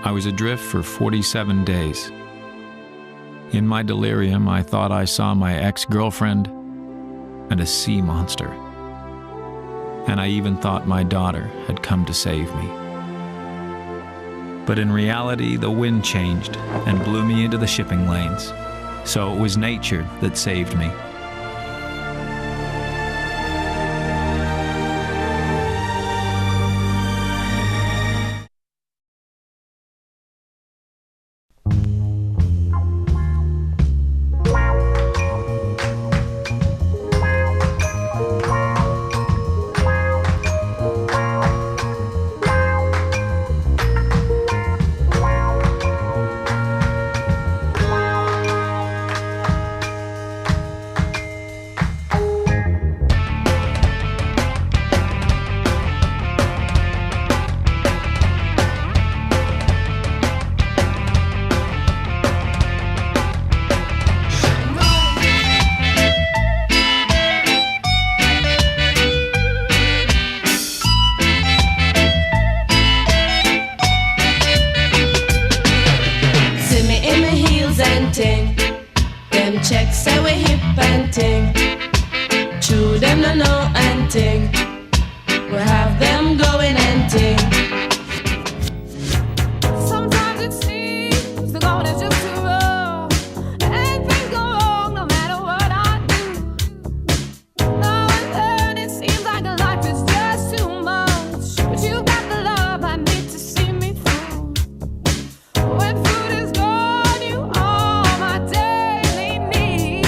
I was adrift for 47 days. In my delirium, I thought I saw my ex-girlfriend and a sea monster. And I even thought my daughter had come to save me. But in reality, the wind changed and blew me into the shipping lanes. So it was nature that saved me. Them checks say we hip and ting. True them no know and ting. We have them going and ting. Sometimes it seems the going is just too rough, and things go wrong no matter what I do. Now and then it seems like life is just too much, but you got the love I need to see me through. When food is gone, you are my daily need.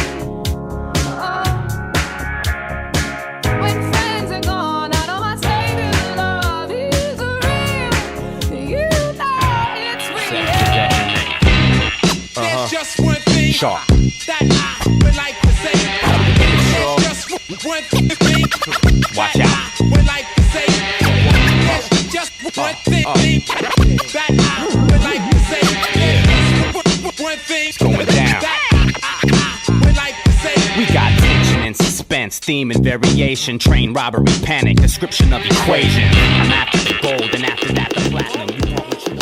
When friends are gone, I know my saving love is real. You know it's real. There's just one thing that I would like to say. There's just one thing Watch that out. I would like to say. There's just one thing that I would like to say. There's one thing going down. that I would like to say. We got tension and suspense, theme and variation, train robbery, panic, description of equation. I'm after the gold and after that the platinum. You want what you have.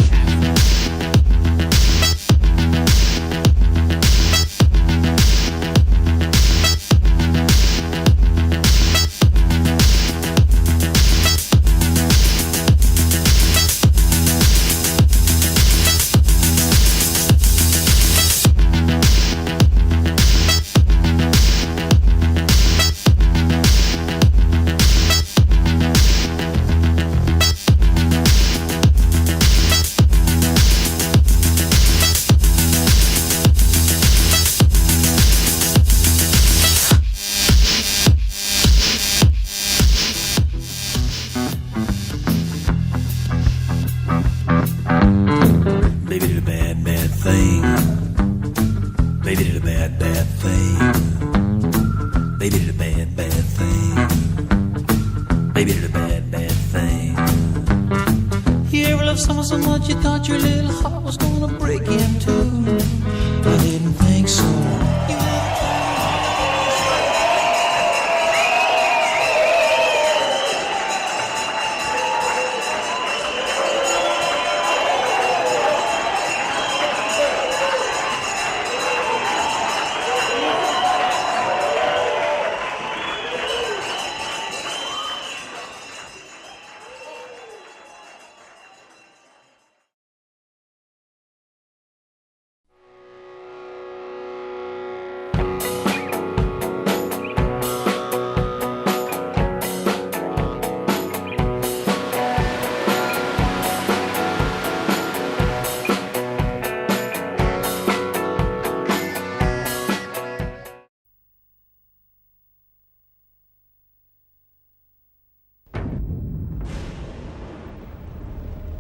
Baby did a bad, bad thing. Baby did a bad, bad thing. Baby did a bad, bad thing. Baby did a bad, bad thing. You ever loved someone so much you thought your little heart was gonna break in two? I didn't think so. You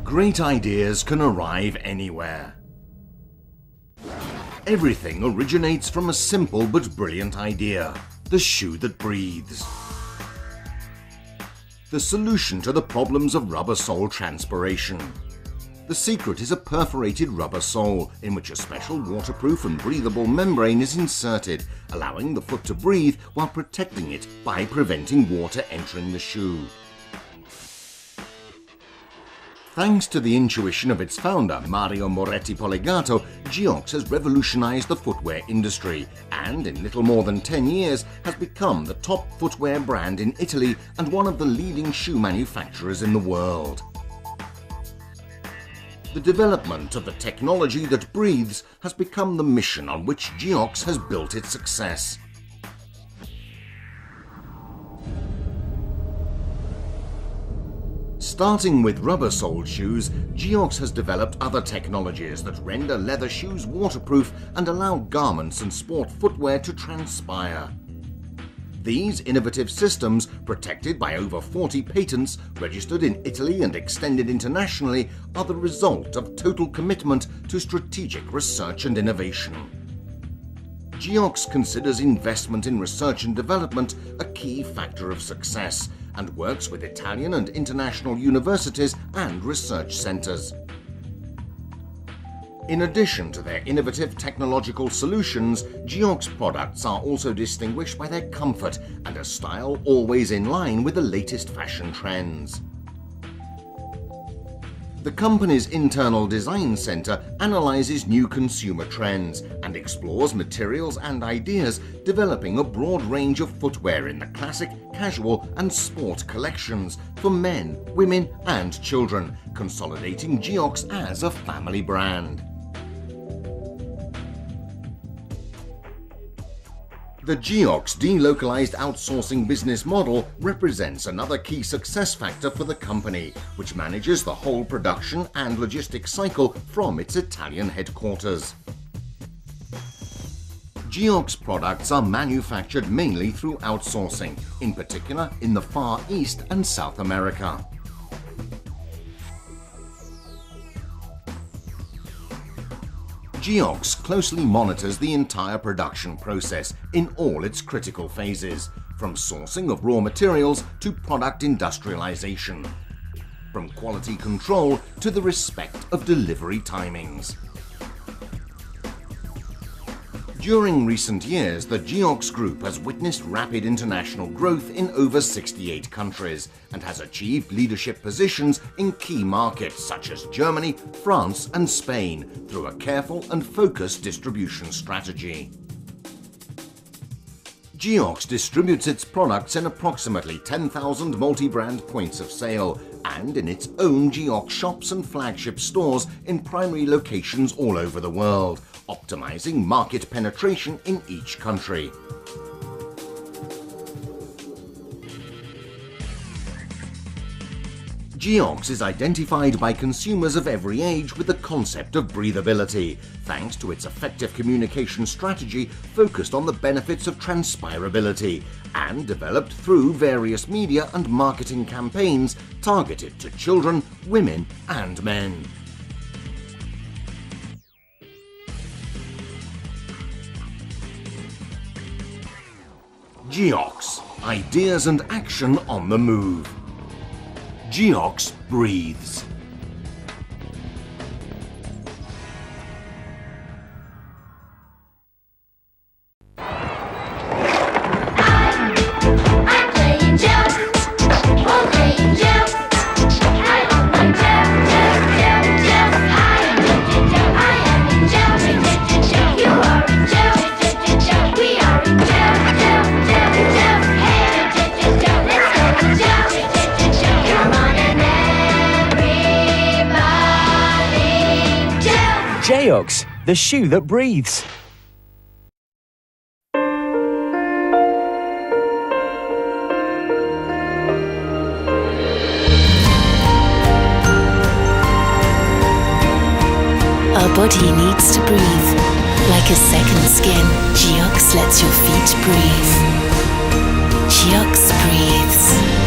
Great ideas can arrive anywhere. Everything originates from a simple but brilliant idea: the shoe that breathes. The solution to the problems of rubber sole transpiration. The secret is a perforated rubber sole in which a special waterproof and breathable membrane is inserted, allowing the foot to breathe while protecting it by preventing water entering the shoe. Thanks to the intuition of its founder, Mario Moretti Polegato, Geox has revolutionized the footwear industry and, in little more than 10 years, has become the top footwear brand in Italy and one of the leading shoe manufacturers in the world. The development of the technology that breathes has become the mission on which Geox has built its success. Starting with rubber-soled shoes, Geox has developed other technologies that render leather shoes waterproof and allow garments and sport footwear to transpire. These innovative systems, protected by over 40 patents, registered in Italy and extended internationally, are the result of total commitment to strategic research and innovation. Geox considers investment in research and development a key factor of success and works with Italian and international universities and research centres. In addition to their innovative technological solutions, Geox products are also distinguished by their comfort and a style always in line with the latest fashion trends. The company's internal design center analyzes new consumer trends and explores materials and ideas, developing a broad range of footwear in the classic, casual and sport collections for men, women and children, consolidating Geox as a family brand. The Geox delocalized outsourcing business model represents another key success factor for the company, which manages the whole production and logistics cycle from its Italian headquarters. Geox products are manufactured mainly through outsourcing, in particular in the Far East and South America. Geox closely monitors the entire production process in all its critical phases, from sourcing of raw materials to product industrialization, from quality control to the respect of delivery timings. During recent years, the Geox Group has witnessed rapid international growth in over 68 countries and has achieved leadership positions in key markets such as Germany, France and Spain through a careful and focused distribution strategy. Geox distributes its products in approximately 10,000 multi-brand points of sale and in its own Geox shops and flagship stores in primary locations all over the world, optimizing market penetration in each country. Geox is identified by consumers of every age with the concept of breathability, thanks to its effective communication strategy focused on the benefits of transpirability, and developed through various media and marketing campaigns targeted to children, women and men. Geox, ideas and action on the move. Geox breathes. Geox, the shoe that breathes. Our body needs to breathe. Like a second skin, Geox lets your feet breathe. Geox breathes.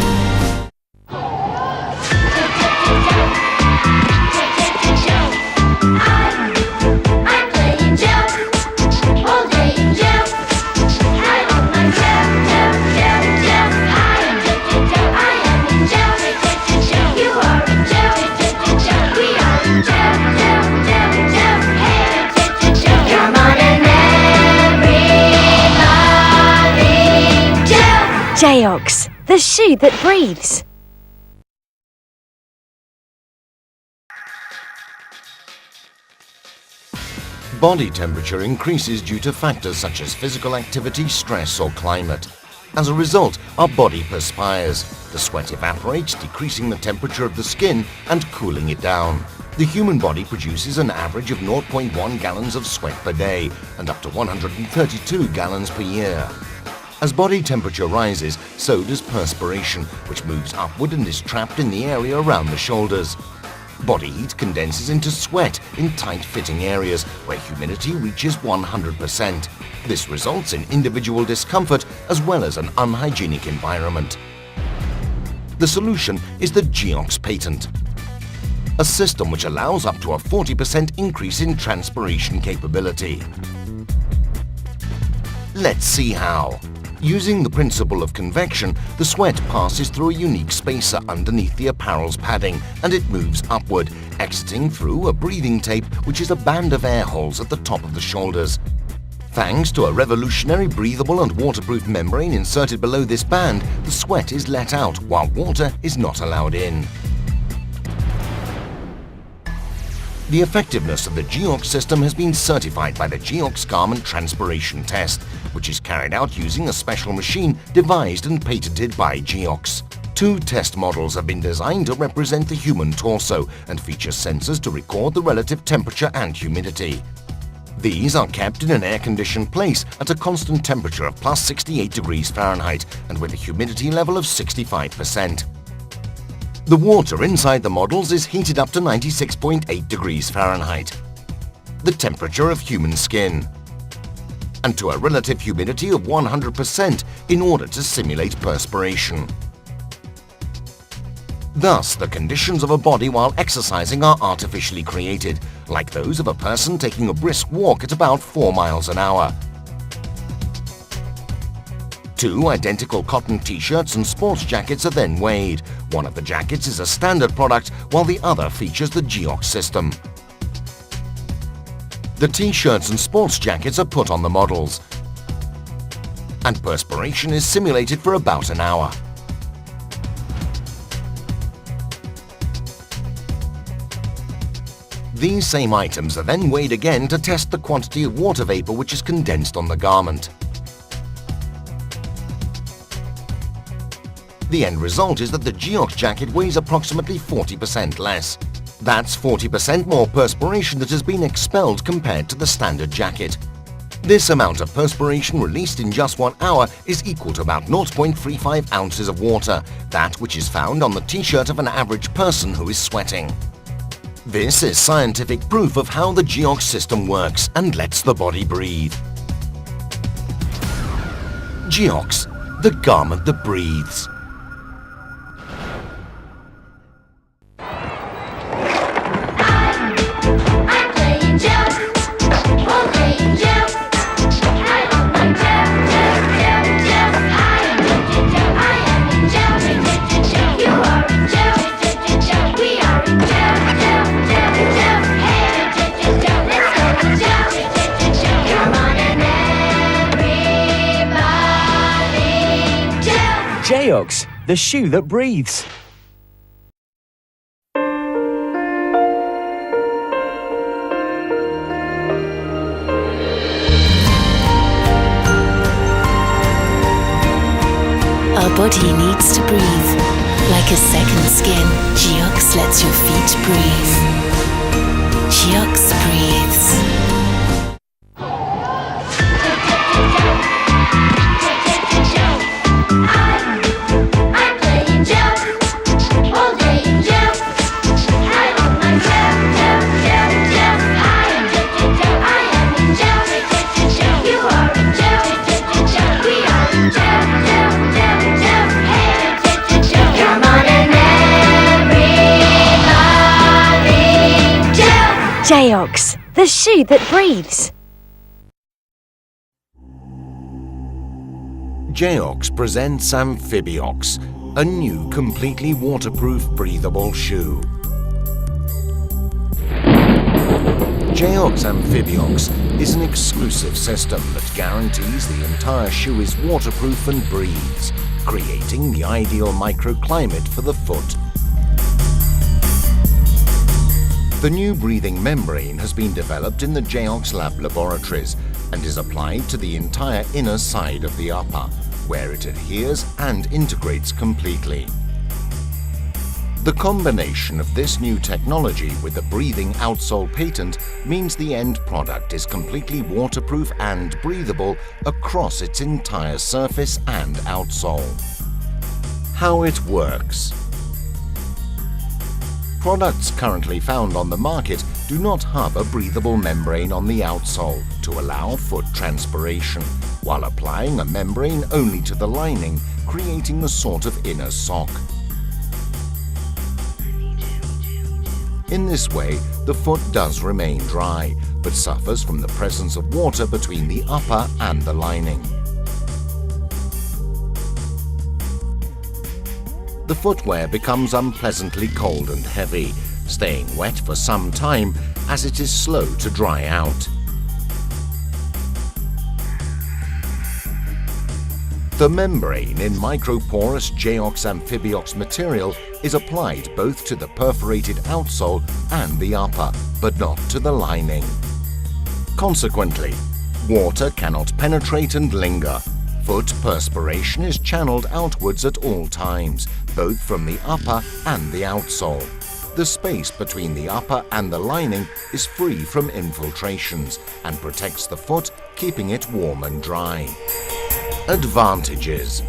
Geox, the shoe that breathes. Body temperature increases due to factors such as physical activity, stress or climate. As a result, our body perspires. The sweat evaporates, decreasing the temperature of the skin and cooling it down. The human body produces an average of 0.1 gallons of sweat per day and up to 132 gallons per year. As body temperature rises, so does perspiration, which moves upward and is trapped in the area around the shoulders. Body heat condenses into sweat in tight-fitting areas where humidity reaches 100%. This results in individual discomfort as well as an unhygienic environment. The solution is the Geox patent, a system which allows up to a 40% increase in transpiration capability. Let's see how. Using the principle of convection, the sweat passes through a unique spacer underneath the apparel's padding and it moves upward, exiting through a breathing tape which is a band of air holes at the top of the shoulders. Thanks to a revolutionary breathable and waterproof membrane inserted below this band, the sweat is let out while water is not allowed in. The effectiveness of the Geox system has been certified by the Geox Garment Transpiration Test, which is carried out using a special machine devised and patented by Geox. 2 test models have been designed to represent the human torso and feature sensors to record the relative temperature and humidity. These are kept in an air-conditioned place at a constant temperature of plus 68 degrees Fahrenheit and with a humidity level of 65%. The water inside the models is heated up to 96.8 degrees Fahrenheit, the temperature of human skin, and to a relative humidity of 100% in order to simulate perspiration. Thus, the conditions of a body while exercising are artificially created, like those of a person taking a brisk walk at about 4 miles an hour. 2 identical cotton t-shirts and sports jackets are then weighed. One of the jackets is a standard product, while the other features the Geox system. The t-shirts and sports jackets are put on the models, and perspiration is simulated for about an hour. These same items are then weighed again to test the quantity of water vapor which is condensed on the garment. The end result is that the Geox jacket weighs approximately 40% less. That's 40% more perspiration that has been expelled compared to the standard jacket. This amount of perspiration released in just 1 hour is equal to about 0.35 ounces of water, that which is found on the t-shirt of an average person who is sweating. This is scientific proof of how the Geox system works and lets the body breathe. Geox, the garment that breathes. Geox, the shoe that breathes. Our body needs to breathe. Like a second skin, Geox lets your feet breathe. Geox breathes. Geox, the shoe that breathes. Geox presents Amphibiox, a new completely waterproof breathable shoe. Geox Amphibiox is an exclusive system that guarantees the entire shoe is waterproof and breathes, creating the ideal microclimate for the foot. The new breathing membrane has been developed in the Geox Lab laboratories and is applied to the entire inner side of the upper, where it adheres and integrates completely. The combination of this new technology with the breathing outsole patent means the end product is completely waterproof and breathable across its entire surface and outsole. How it works. Products currently found on the market do not have a breathable membrane on the outsole to allow foot transpiration, while applying a membrane only to the lining, creating the sort of inner sock. In this way, the foot does remain dry, but suffers from the presence of water between the upper and the lining. The footwear becomes unpleasantly cold and heavy, staying wet for some time as it is slow to dry out. The membrane in microporous Geox Amphibiox material is applied both to the perforated outsole and the upper, but not to the lining. Consequently, water cannot penetrate and linger. Foot perspiration is channeled outwards at all times, both from the upper and the outsole. The space between the upper and the lining is free from infiltrations and protects the foot, keeping it warm and dry. Advantages.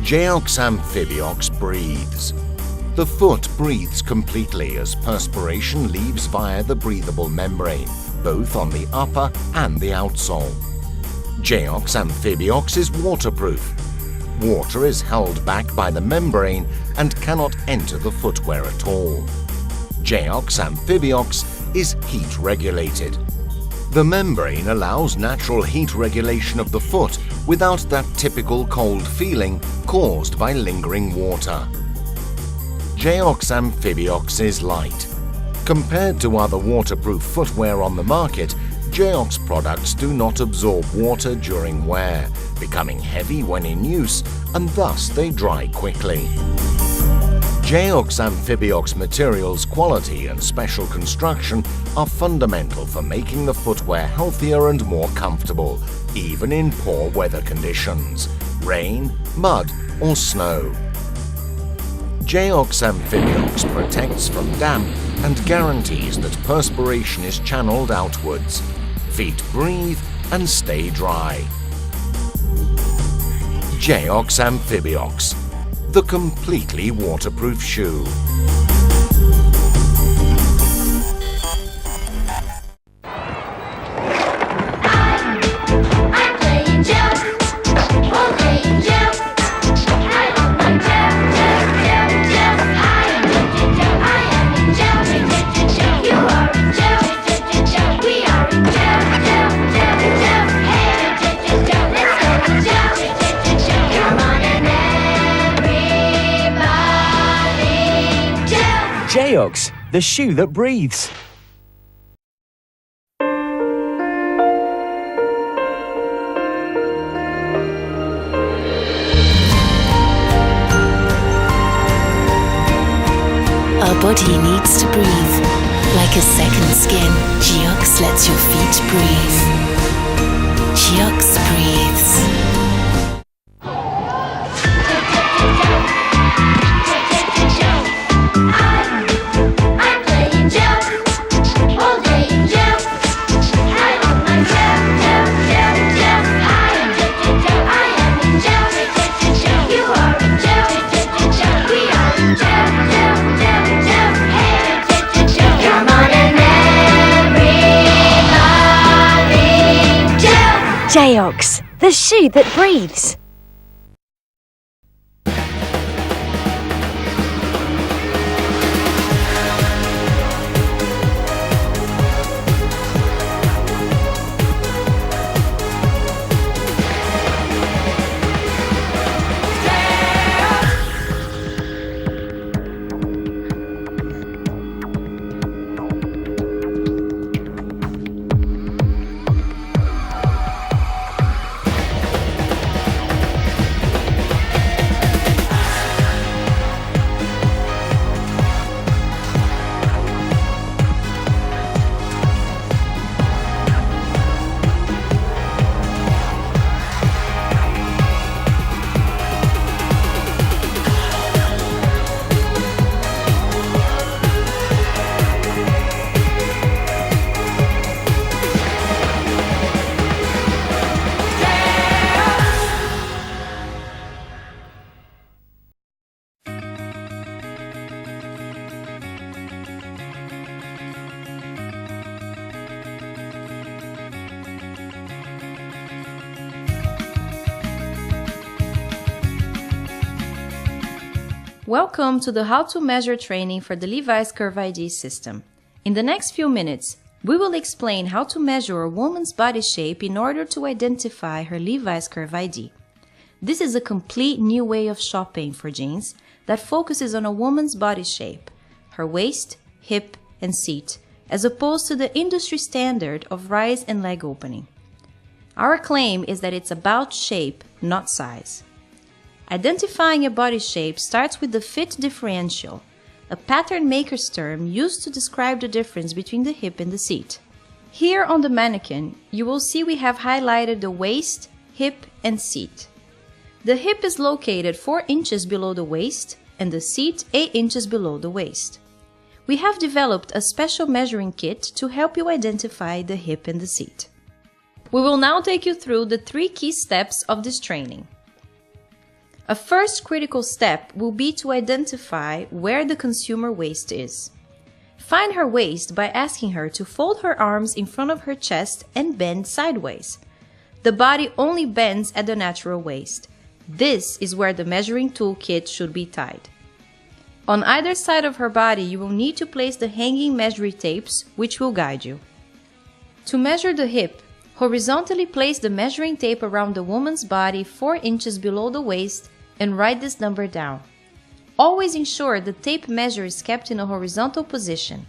Geox Amphibiox breathes. The foot breathes completely as perspiration leaves via the breathable membrane, both on the upper and the outsole. Geox Amphibiox is waterproof. Water is held back by the membrane and cannot enter the footwear at all. Geox Amphibiox is heat regulated. The membrane allows natural heat regulation of the foot without that typical cold feeling caused by lingering water. Geox Amphibiox is light. Compared to other waterproof footwear on the market, Geox products do not absorb water during wear, becoming heavy when in use, and thus they dry quickly. Geox Amphibiox materials' quality and special construction are fundamental for making the footwear healthier and more comfortable, even in poor weather conditions, rain, mud, or snow. Geox Amphibiox protects from damp and guarantees that perspiration is channeled outwards. Feet breathe and stay dry. Geox Amphibiox, the completely waterproof shoe. Geox, the shoe that breathes. Our body needs to breathe. Like a second skin, Geox lets your feet breathe. Geox breathes. Geox, the shoe that breathes. Welcome to the How to Measure training for the Levi's Curve ID system. In the next few minutes, we will explain how to measure a woman's body shape in order to identify her Levi's Curve ID. This is a complete new way of shopping for jeans that focuses on a woman's body shape, her waist, hip, and seat, as opposed to the industry standard of rise and leg opening. Our claim is that it's about shape, not size. Identifying a body shape starts with the fit differential, a pattern maker's term used to describe the difference between the hip and the seat. Here on the mannequin, you will see we have highlighted the waist, hip, and seat. The hip is located 4 inches below the waist and the seat 8 inches below the waist. We have developed a special measuring kit to help you identify the hip and the seat. We will now take you through the 3 key steps of this training. A first critical step will be to identify where the consumer waist is. Find her waist by asking her to fold her arms in front of her chest and bend sideways. The body only bends at the natural waist. This is where the measuring tool kit should be tied. On either side of her body, you will need to place the hanging measuring tapes, which will guide you. To measure the hip, horizontally place the measuring tape around the woman's body 4 inches below the waist and write this number down. Always ensure the tape measure is kept in a horizontal position.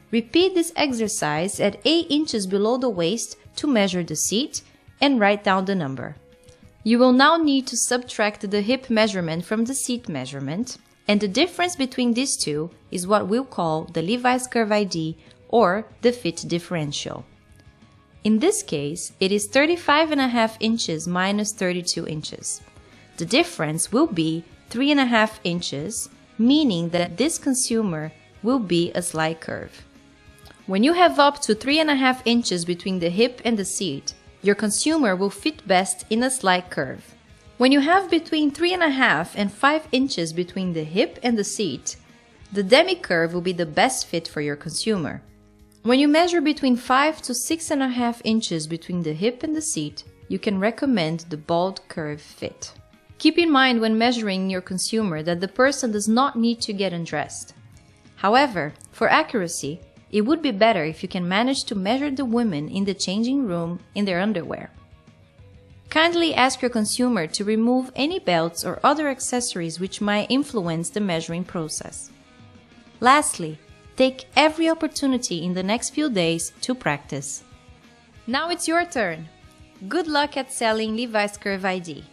Repeat this exercise at 8 inches below the waist to measure the seat and write down the number. You will now need to subtract the hip measurement from the seat measurement, and the difference between these two is what we'll call the Levi's Curve ID or the fit differential. In this case, it is 35.5 inches minus 32 inches. The difference will be 3.5 inches, meaning that this consumer will be a slight curve. When you have up to 3.5 inches between the hip and the seat, your consumer will fit best in a slight curve. When you have between 3.5 and 5 inches between the hip and the seat, the demi-curve will be the best fit for your consumer. When you measure between 5 to 6.5 inches between the hip and the seat, you can recommend the bald curve fit. Keep in mind when measuring your consumer that the person does not need to get undressed. However, for accuracy, it would be better if you can manage to measure the women in the changing room in their underwear. Kindly ask your consumer to remove any belts or other accessories which might influence the measuring process. Lastly, take every opportunity in the next few days to practice. Now it's your turn. Good luck at selling Levi's Curve ID.